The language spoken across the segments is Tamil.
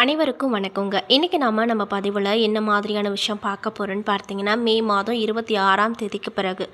அனைவருக்கும் வணக்கங்க. இன்றைக்கி நம்ம பதிவில் என்ன மாதிரியான விஷயம் பார்க்க போகிறோன்னு பார்த்தீங்கன்னா, மே மாதம் 26ஆம் தேதிக்கு பிறகு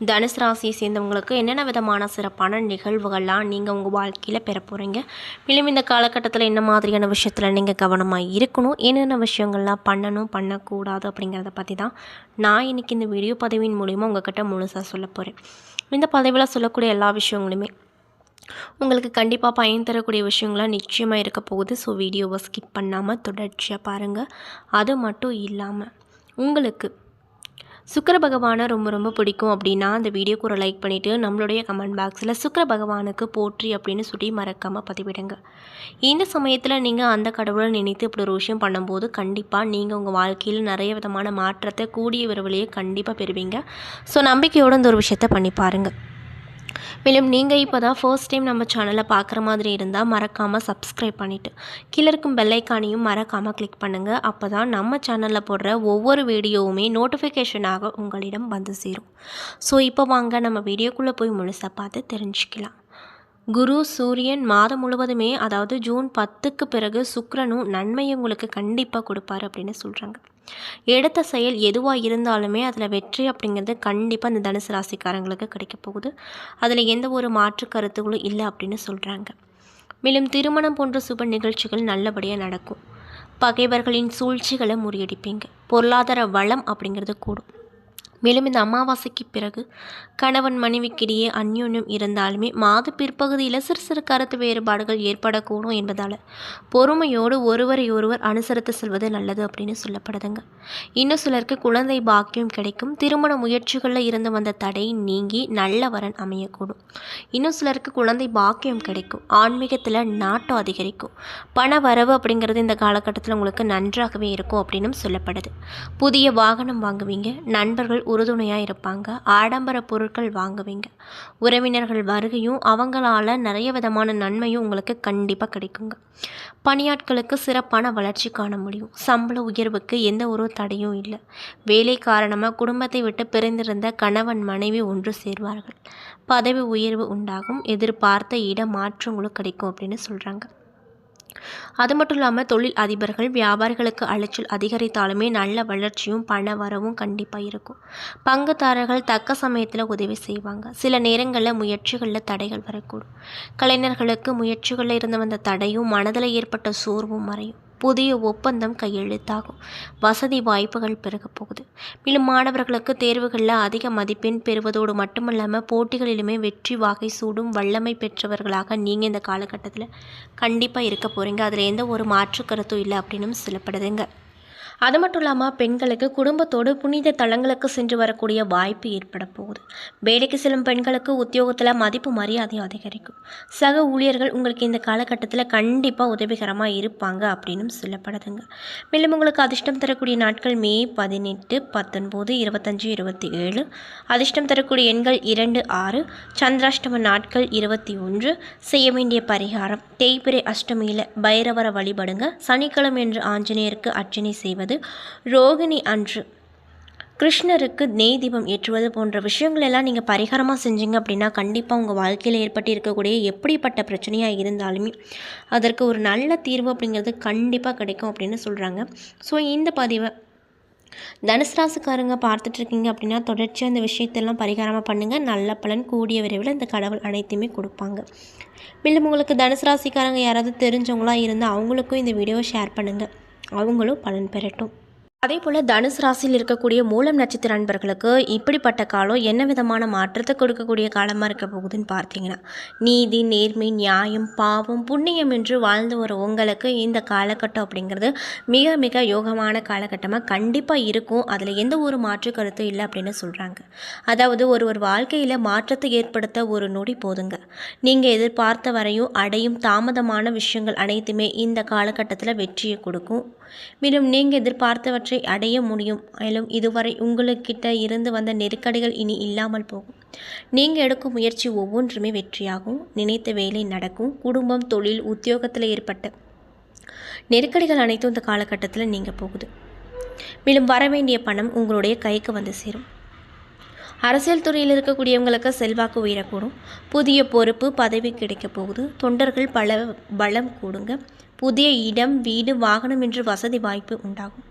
தனுசு ராசியை சேர்ந்தவங்களுக்கு என்னென்ன விதமான சிறப்பான நிகழ்வுகள்லாம் நீங்கள் உங்கள் வாழ்க்கையில் பெற போகிறீங்க, மேலும் இந்த காலகட்டத்தில் என்ன மாதிரியான விஷயத்தில் நீங்கள் கவனமாக இருக்கணும், என்னென்ன விஷயங்கள்லாம் பண்ணணும் பண்ணக்கூடாது அப்படிங்கிறத பற்றி தான் நான் இன்றைக்கி இந்த வீடியோ பதிவின் மூலிமா உங்கள்கிட்ட முழுசாக சொல்ல போகிறேன். இந்த பதிவில் சொல்லக்கூடிய எல்லா விஷயங்களுமே உங்களுக்கு கண்டிப்பாக பயன் தரக்கூடிய விஷயங்களாம் நிச்சயமாக இருக்க போகுது. ஸோ வீடியோவை ஸ்கிப் பண்ணாமல் தொடர்ச்சியாக பாருங்கள். அது மட்டும் இல்லாமல் உங்களுக்கு சுக்கிர பகவானை ரொம்ப பிடிக்கும் அப்படின்னா அந்த வீடியோக்கு ஒரு லைக் பண்ணிவிட்டு நம்மளுடைய கமெண்ட் பாக்ஸில் சுக்கிர பகவானுக்கு போற்றி அப்படின்னு சொல்லி மறக்காமல் பதிவிடுங்க. இந்த சமயத்தில் நீங்கள் அந்த கடவுளை நினைத்து இப்படி ஒரு விஷயம் பண்ணும்போது கண்டிப்பாக நீங்கள் உங்கள் வாழ்க்கையில் நிறைய விதமான மாற்றத்தை கூடிய விரைவிலேயே கண்டிப்பாக பெறுவீங்க. ஸோ நம்பிக்கையோடு இந்த ஒரு விஷயத்தை பண்ணி பாருங்கள். மேலும் நீங்கள் இப்போ தான் ஃபர்ஸ்ட் டைம் நம்ம சேனலை பார்க்குற மாதிரி இருந்தால் மறக்காமல் சப்ஸ்கிரைப் பண்ணிவிட்டு கீழே இருக்கும் பெல்லைக்கானையும் மறக்காமல் கிளிக் பண்ணுங்கள். அப்போ தான் நம்ம சேனலில் போடுற ஒவ்வொரு வீடியோவுமே நோட்டிஃபிகேஷனாக உங்களிடம் வந்து சேரும். ஸோ இப்போ வாங்க நம்ம வீடியோக்குள்ளே போய் முழுசாக பார்த்து தெரிஞ்சுக்கலாம். குரு சூரியன் மாதம் முழுவதுமே, அதாவது ஜூன் 10க்கு பிறகு சுக்கிரனும் நன்மையை உங்களுக்கு கண்டிப்பாக கொடுப்பாரு அப்படின்னு சொல்கிறாங்க. எடுத்த செயல் எதுவாக இருந்தாலுமே அதில் வெற்றி அப்படிங்கிறது கண்டிப்பாக இந்த தனுசு ராசிக்காரங்களுக்கு கிடைக்க போகுது. அதில் எந்த ஒரு மாற்று கருத்துகளும் இல்லை அப்படின்னு சொல்கிறாங்க. மேலும் திருமணம் போன்ற சுப நிகழ்ச்சிகள் நல்லபடியாக நடக்கும். பகைவர்களின் சூழ்ச்சிகளை முறியடிப்பீங்க. பொருளாதார வளம் அப்படிங்கிறது கூடும். மேலும் இந்த அமாவாசைக்கு பிறகு கணவன் மனைவிக்கிடையே அந்யோன்யம் இருந்தாலுமே மாத பிற்பகுதியில் சிறு கருத்து வேறுபாடுகள் ஏற்படக்கூடும் என்பதால் பொறுமையோடு ஒருவரை ஒருவர் அனுசரித்து செல்வது நல்லது அப்படின்னு சொல்லப்படுதுங்க. இன்னும் சிலருக்கு குழந்தை பாக்கியம் கிடைக்கும். திருமண முயற்சிகளில் இருந்து வந்த தடை நீங்கி நல்ல வரன் அமையக்கூடும். இன்னும் சிலருக்கு குழந்தை பாக்கியம் கிடைக்கும். ஆன்மீகத்தில் நாட்டம் அதிகரிக்கும். பண வரவு அப்படிங்கிறது இந்த காலகட்டத்தில் உங்களுக்கு நன்றாகவே இருக்கும் அப்படின்னும் சொல்லப்படுது. புதிய வாகனம் வாங்குவீங்க. நண்பர்கள் உறுதுணையாக இருப்பாங்க. ஆடம்பர பொருட்கள் வாங்குவீங்க. உறவினர்கள் வருகையும் அவங்களால நிறைய விதமான நன்மையும் உங்களுக்கு கண்டிப்பாக கிடைக்குங்க. பணியாட்களுக்கு சிறப்பான வளர்ச்சி காண முடியும். சம்பள உயர்வுக்கு எந்த ஒரு தடையும் இல்லை. வேலை காரணமாக குடும்பத்தை விட்டு பிரிந்திருந்த கணவன் மனைவி ஒன்று சேர்வார்கள். பதவி உயர்வு உண்டாகும். எதிர்பார்த்த இட மாற்றங்களும் கிடைக்கும் அப்படின்னு சொல்கிறாங்க. அது மட்டும் இல்லாமல் தொழில் அதிபர்கள் வியாபாரிகளுக்கு அலைச்சல் அதிகரித்தாலுமே நல்ல வளர்ச்சியும் பண வரவும் கண்டிப்பாக இருக்கும். பங்குதாரர்கள் தக்க சமயத்தில் உதவி செய்வாங்க. சில நேரங்களில் முயற்சிகளில் தடைகள் வரக்கூடும். கலைஞர்களுக்கு முயற்சிகளில் இருந்து வந்த தடையும் மனதில் ஏற்பட்ட சோர்வும் மறையும். புதிய ஒப்பந்தம் கையெழுத்தாகும். வசதி வாய்ப்புகள் பெருக போகுது. மேலும் மாணவர்களுக்கு தேர்வுகளில் அதிக மதிப்பெண் பெறுவதோடு மட்டுமல்லாமல் போட்டிகளிலுமே வெற்றி வாகை சூடும் வல்லமை பெற்றவர்களாக நீங்கள் இந்த காலகட்டத்தில் கண்டிப்பாக இருக்க போகிறீங்க. அதில் எந்த ஒரு மாற்று கருத்தும் இல்லை அப்படின்னு சொல்லப்படுதுங்க. அது மட்டும் இல்லாமல் பெண்களுக்கு குடும்பத்தோடு புனித தலங்களுக்கு சென்று வரக்கூடிய வாய்ப்பு ஏற்பட போகுது. வேலைக்கு செல்லும் பெண்களுக்கு உத்தியோகத்தில் மதிப்பு மரியாதை அதிகரிக்கும். சக ஊழியர்கள் உங்களுக்கு இந்த காலகட்டத்தில் கண்டிப்பாக உதவிகரமாக இருப்பாங்க அப்படின்னு சொல்லப்படுதுங்க. மேலும் உங்களுக்கு அதிர்ஷ்டம் தரக்கூடிய நாட்கள் மே 18, 19, 25, 27. அதிர்ஷ்டம் தரக்கூடிய எண்கள் 2, 6. சந்திராஷ்டம நாட்கள் 21. செய்ய வேண்டிய பரிகாரம் தேய்பிரை அஷ்டமியில் பைரவரை வழிபடுங்க. சனிக்கிழமை என்று ஆஞ்சநேயருக்கு அர்ச்சனை செய்வது, ரோகிணி அன்று கிருஷ்ணருக்கு நெய் தீபம் ஏற்றுவது போன்ற விஷயங்கள் எல்லாம் நீங்கள் பரிகாரமாக செஞ்சீங்க அப்படின்னா கண்டிப்பாக உங்கள் வாழ்க்கையில் ஏற்பட்டு இருக்கக்கூடிய எப்படிப்பட்ட பிரச்சனையாக இருந்தாலுமே அதற்கு ஒரு நல்ல தீர்வு அப்படிங்கிறது கண்டிப்பாக கிடைக்கும் அப்படின்னு சொல்கிறாங்க. ஸோ இந்த பதிவை தனுசு ராசிக்காரங்க பார்த்துட்ருக்கீங்க அப்படின்னா தொடர்ச்சியாக இந்த விஷயத்தெல்லாம் பரிகாரமாக பண்ணுங்கள். நல்ல பலன் கூடிய விரைவில் இந்த கடவுள் அனைத்துமே கொடுப்பாங்க. மேலும் உங்களுக்கு தனுசு ராசிக்காரங்க யாராவது தெரிஞ்சவங்களாக இருந்தால் அவங்களுக்கும் இந்த வீடியோவை ஷேர் பண்ணுங்கள். அவங்களும் பலன் பெறட்டும். அதே போல் தனுசு ராசியில் இருக்கக்கூடிய மூலம் நட்சத்திர நண்பர்களுக்கு இப்படிப்பட்ட காலம் என்ன விதமான மாற்றத்தை கொடுக்கக்கூடிய காலமாக இருக்க போகுதுன்னு பார்த்தீங்கன்னா, நீதி, நேர்மை, நியாயம், பாவம், புண்ணியம் என்று வாழ்ந்து வர உங்களுக்கு இந்த காலகட்டம் அப்படிங்கிறது மிக மிக யோகமான காலகட்டமாக கண்டிப்பாக இருக்கும். அதில் எந்த ஒரு மாற்று கருத்தும் இல்லை அப்படின்னு சொல்கிறாங்க. அதாவது ஒரு வாழ்க்கையில் மாற்றத்தை ஏற்படுத்த ஒரு நொடி போதுங்க. நீங்கள் எதிர்பார்த்த வரையும் அடையும் தாமதமான விஷயங்கள் அனைத்துமே இந்த காலகட்டத்தில் வெற்றியை கொடுக்கும். மேலும் நீங்கள் எதிர்பார்த்தவற்றை அடைய முடியும். மேலும் இதுவரை உங்களுக்கிட்ட இருந்து வந்த நெருக்கடிகள் இனி இல்லாமல் போகும். நீங்கள் எடுக்கும் முயற்சி ஒவ்வொன்றுமே வெற்றியாகும். நினைத்த வேலை நடக்கும். குடும்பம், தொழில், உத்தியோகத்தில் ஏற்பட்ட நெருக்கடிகள் அனைத்தும் இந்த காலகட்டத்தில் நீங்கள் போகுது. மேலும் வரவேண்டிய பணம் உங்களுடைய கைக்கு வந்து சேரும். அரசியல் துறையில் இருக்கக்கூடியவங்களுக்கு செல்வாக்கு உயரக்கூடும். புதிய பொறுப்பு பதவி கிடைக்க போகுது. தொண்டர்கள் பலம் கூடுங்க. புதிய இடம், வீடு, வாகனம் என்று வசதி வாய்ப்பு உண்டாகும்.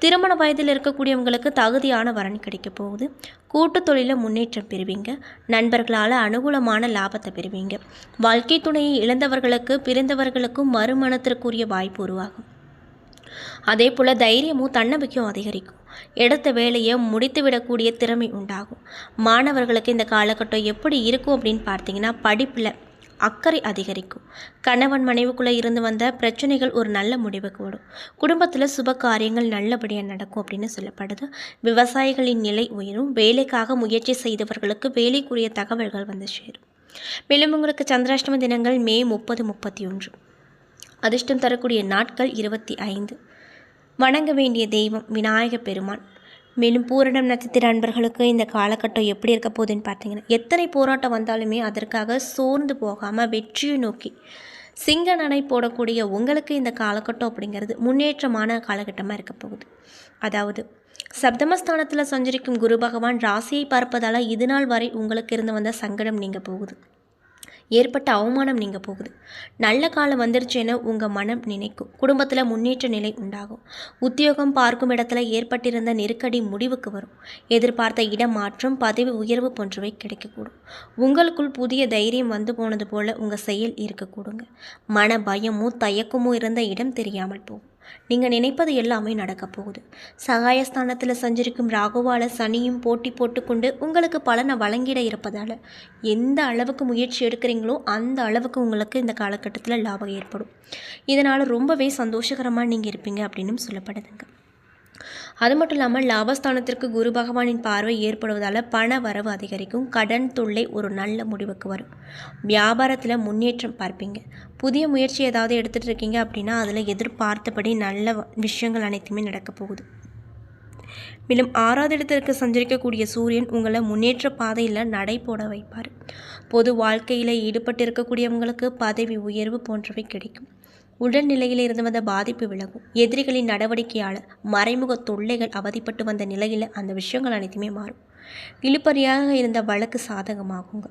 திருமண வயதில் இருக்கக்கூடியவங்களுக்கு தகுதியான வரன் கிடைக்க போகுது. கூட்டு தொழிலில் முன்னேற்றம் பெறுவீங்க. நண்பர்களால் அனுகூலமான லாபத்தை பெறுவீங்க. வாழ்க்கை துணையை இழந்தவர்களுக்கு பிரிந்தவர்களுக்கும் மறுமணத்திற்குரிய வாய்ப்பு உருவாகும். அதே போல் தைரியமும் தன்னம்பிக்கையும் அதிகரிக்கும். எடுத்த வேலையை முடித்துவிடக்கூடிய திறமை உண்டாகும். மாணவர்களுக்கு இந்த காலகட்டம் எப்படி இருக்கும் அப்படின்னு பார்த்தீங்கன்னா, படிப்பில் அக்கறை அதிகரிக்கும். கணவன் மனைவிக்குள்ளே இருந்து வந்த பிரச்சனைகள் ஒரு நல்ல முடிவுக்கு வரும். குடும்பத்தில் சுப காரியங்கள் நல்லபடியாக நடக்கும் அப்படின்னு சொல்லப்படுது. விவசாயிகளின் நிலை உயரும். வேலைக்காக முயற்சி செய்தவர்களுக்கு வேலைக்குரிய தகவல்கள் வந்து சேரும். மேலும் உங்களுக்கு சந்திராஷ்டம தினங்கள் மே 30, 31. அதிர்ஷ்டம் தரக்கூடிய நாட்கள் 25. வணங்க வேண்டிய தெய்வம் விநாயக பெருமான். மேலும் பூரணம் நட்சத்திர அன்பர்களுக்கு இந்த காலகட்டம் எப்படி இருக்க போகுதுன்னு பார்த்தீங்கன்னா, எத்தனை போராட்டம் வந்தாலுமே அதற்காக சோர்ந்து போகாமல் வெற்றியை நோக்கி சிங்க நடை போடக்கூடிய உங்களுக்கு இந்த காலகட்டம் அப்படிங்கிறது முன்னேற்றமான காலகட்டமாக இருக்க போகுது. அதாவது சப்தமஸ்தானத்தில் சஞ்சரிக்கும் குரு பகவான் ராசியை பார்ப்பதால் இது நாள் வரை உங்களுக்கு இருந்து வந்த சங்கடம் நீங்க போகுது. ஏற்பட்ட அவமானம் நீங்க போகுது. நல்ல காலம் வந்துருச்சுன்னு உங்கள் மனம் நினைக்கும். குடும்பத்தில் முன்னேற்ற நிலை உண்டாகும். உத்தியோகம் பார்க்கும் இடத்துல ஏற்பட்டிருந்த நெருக்கடி முடிவுக்கு வரும். எதிர்பார்த்த இடமாற்றம், பதவி உயர்வு போன்றவை கிடைக்கக்கூடும். உங்களுக்குள் புதிய தைரியம் வந்து போனது போல் உங்கள் செயல் இருக்கக்கூடுங்க. மன பயமும் தயக்கமும் இருந்த இடம் தெரியாமல் போகும். நீங்கள் நினைப்பது எல்லாமே நடக்க போகுது. சகாயஸ்தானத்தில் சஞ்சரிக்கும் ராகுவால சனியும் போட்டி போட்டுக்கொண்டு உங்களுக்கு பலனை வழங்கிட இருப்பதால் எந்த அளவுக்கு முயற்சி எடுக்கிறீங்களோ அந்த அளவுக்கு உங்களுக்கு இந்த காலகட்டத்தில் லாபம் ஏற்படும். இதனால் ரொம்பவே சந்தோஷகரமாக நீங்கள் இருப்பீங்க அப்படின்னு சொல்லப்படுதுங்க. அது மட்டும் இல்லாமல் லாபஸ்தானத்திற்கு குரு பகவானின் பார்வை ஏற்படுவதால் பண வரவு அதிகரிக்கும். கடன் தொல்லை ஒரு நல்ல முடிவுக்கு வரும். வியாபாரத்தில் முன்னேற்றம் பார்ப்பீங்க. புதிய முயற்சி ஏதாவது எடுத்துகிட்டு இருக்கீங்க அப்படின்னா அதில் எதிர்பார்த்தபடி நல்ல விஷயங்கள் அனைத்துமே நடக்க போகுது. மேலும் 6வது இடத்திற்கு சஞ்சரிக்கக்கூடிய சூரியன் உங்களை முன்னேற்ற பாதையில் நடை போட வைப்பார். பொது வாழ்க்கையில் ஈடுபட்டு இருக்கக்கூடியவங்களுக்கு பதவி உயர்வு போன்றவை கிடைக்கும். உடல்நிலையில் இருந்து வந்த பாதிப்பு விலகும். எதிரிகளின் நடவடிக்கையால் மறைமுக தொல்லைகள் அவதிப்பட்டு வந்த நிலையில் அந்த விஷயங்கள் அனைத்துமே மாறும். இழுபறியாக இருந்த வழக்கு சாதகமாகுங்க.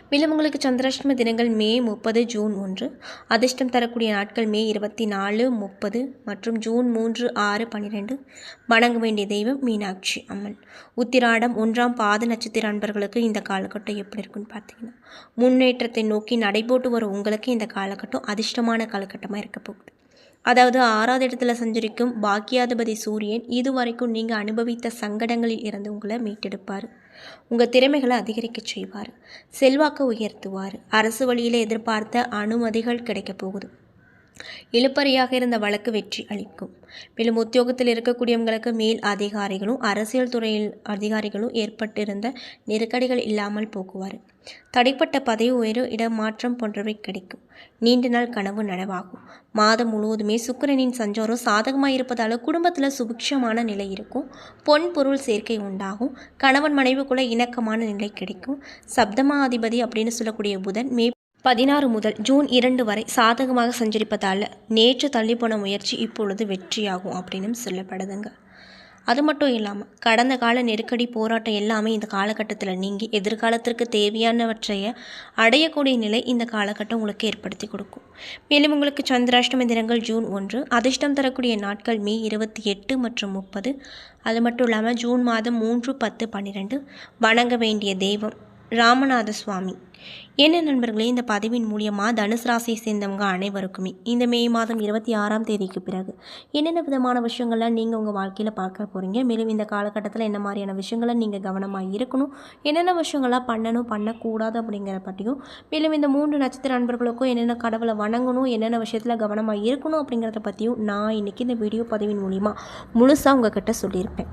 மேலும் உங்களுக்கு சந்திராஷ்டம தினங்கள் மே 30, ஜூன் 1. அதிர்ஷ்டம் தரக்கூடிய நாட்கள் மே 24, 30 மற்றும் ஜூன் 3, 6, 12. வணங்க வேண்டிய தெய்வம் மீனாட்சி அம்மன். உத்திராடம் 1ஆம் பாத நட்சத்திர அன்பர்களுக்கு இந்த காலகட்டம் எப்படி இருக்குன்னு பார்த்தீங்கன்னா, முன்னேற்றத்தை நோக்கி நடைபோட்டு வரும் உங்களுக்கு இந்த காலகட்டம் அதிர்ஷ்டமான காலகட்டமாக இருக்க போகுது. அதாவது 6வது இடத்துல சஞ்சரிக்கும் பாக்கியாதிபதி சூரியன் இதுவரைக்கும் நீங்கள் அனுபவித்த சங்கடங்களில் இருந்து உங்களை மீட்டெடுப்பார். உங்கள் திறமைகளை அதிகரிக்க செய்வார். செல்வாக்கை உயர்த்துவார். அரசு வழியில் எதிர்பார்த்த அனுமதிகள் கிடைக்க போகுது. இழுப்பறியாக இருந்த வழக்கு வெற்றி அளிக்கும். மேலும் உத்தியோகத்தில் இருக்கக்கூடியவங்களுக்கு மேல் அதிகாரிகளும் அரசியல் துறையில் அதிகாரிகளும் ஏற்பட்டிருந்த நெருக்கடிகள் இல்லாமல் போக்குவார். தடைப்பட்ட பதவி உயர்வு, இடமாற்றம் போன்றவை கிடைக்கும். நீண்ட நாள் கனவு நனவாகும். மாதம் முழுவதுமே சுக்கிரனின் சஞ்சாரம் சாதகமாக இருப்பதால் குடும்பத்தில் சுபிக்ஷமான நிலை இருக்கும். பொன் பொருள் சேர்க்கை உண்டாகும். கணவன் மனைவிக்குள்ள இணக்கமான நிலை கிடைக்கும். சப்தமாதிபதி அப்படின்னு சொல்லக்கூடிய புதன் மே 16 முதல் ஜூன் 2 வரை சாதகமாக சஞ்சரிப்பதால் நேற்று தள்ளிப்போன முயற்சி இப்பொழுது வெற்றியாகும் அப்படின்னு சொல்லப்படுதுங்க. அது மட்டும் இல்லாமல் கடந்த கால நெருக்கடி போராட்டம் எல்லாமே இந்த காலகட்டத்தில் நீங்கி எதிர்காலத்திற்கு தேவையானவற்றைய அடையக்கூடிய நிலை இந்த காலகட்டம் உங்களுக்கு ஏற்படுத்தி கொடுக்கும். மேலும் உங்களுக்கு சந்திராஷ்டம தினங்கள் ஜூன் 1. அதிர்ஷ்டம் தரக்கூடிய நாட்கள் மே 28 மற்றும் 30. அது மட்டும் இல்லாமல் ஜூன் மாதம் 3, 10, 12. வணங்க வேண்டிய தெய்வம் ராமநாத சுவாமி. என்ன நண்பர்களே, இந்த பதிவின் மூலியமாக தனுசு ராசியை சேர்ந்தவங்க அனைவருக்குமே இந்த மே மாதம் 26ஆம் தேதிக்கு பிறகு என்னென்ன விதமான விஷயங்கள்லாம் நீங்கள் உங்கள் வாழ்க்கையில் பார்க்க போகிறீங்க, மேலும் இந்த காலகட்டத்தில் என்ன மாதிரியான விஷயங்களை நீங்கள் கவனமாக இருக்கணும், என்னென்ன விஷயங்கள்லாம் பண்ணணும் பண்ணக்கூடாது அப்படிங்கிற பற்றியும், மேலும் இந்த 3 நட்சத்திர அன்பர்களுக்கும் என்னென்ன கடவுளை வணங்கணும், என்னென்ன விஷயத்தில் கவனமாக இருக்கணும் அப்படிங்கிறத பற்றியும் நான் இன்றைக்கி இந்த வீடியோ பதிவின் மூலிமா முழுசாக உங்ககிட்ட சொல்லியிருப்பேன்.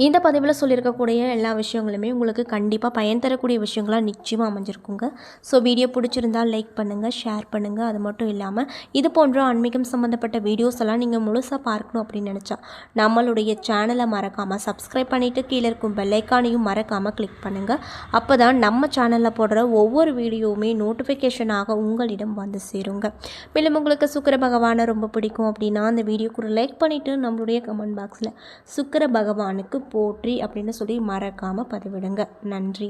இந்த பதிவில் சொல்லியிருக்கக்கூடிய எல்லா விஷயங்களுமே உங்களுக்கு கண்டிப்பாக பயன் தரக்கூடிய விஷயங்களாக நிச்சயமாக அமைஞ்சிருக்குங்க. ஸோ வீடியோ பிடிச்சிருந்தால் லைக் பண்ணுங்கள், ஷேர் பண்ணுங்கள். அது மட்டும் இல்லாமல் இது போன்ற ஆன்மீகம் சம்மந்தப்பட்ட வீடியோஸ் எல்லாம் நீங்கள் முழுசாக பார்க்கணும் அப்படின்னு நினச்சா நம்மளுடைய சேனலை மறக்காமல் சப்ஸ்கிரைப் பண்ணிவிட்டு கீழே இருக்கும் பெல்லைக்கானையும் மறக்காமல் கிளிக் பண்ணுங்கள். அப்போ தான் நம்ம சேனலில் போடுற ஒவ்வொரு வீடியோவுமே நோட்டிஃபிகேஷனாக உங்களிடம் வந்து சேருங்க. மேலும் உங்களுக்கு சுக்கிர பகவானை ரொம்ப பிடிக்கும் அப்படின்னா அந்த வீடியோக்கு லைக் பண்ணிவிட்டு நம்மளுடைய கமெண்ட் பாக்ஸில் சுக்கிர பகவானுக்கு போற்றி அப்படின்னு சொல்லி மறக்காமல் பதிவிடுங்க. நன்றி.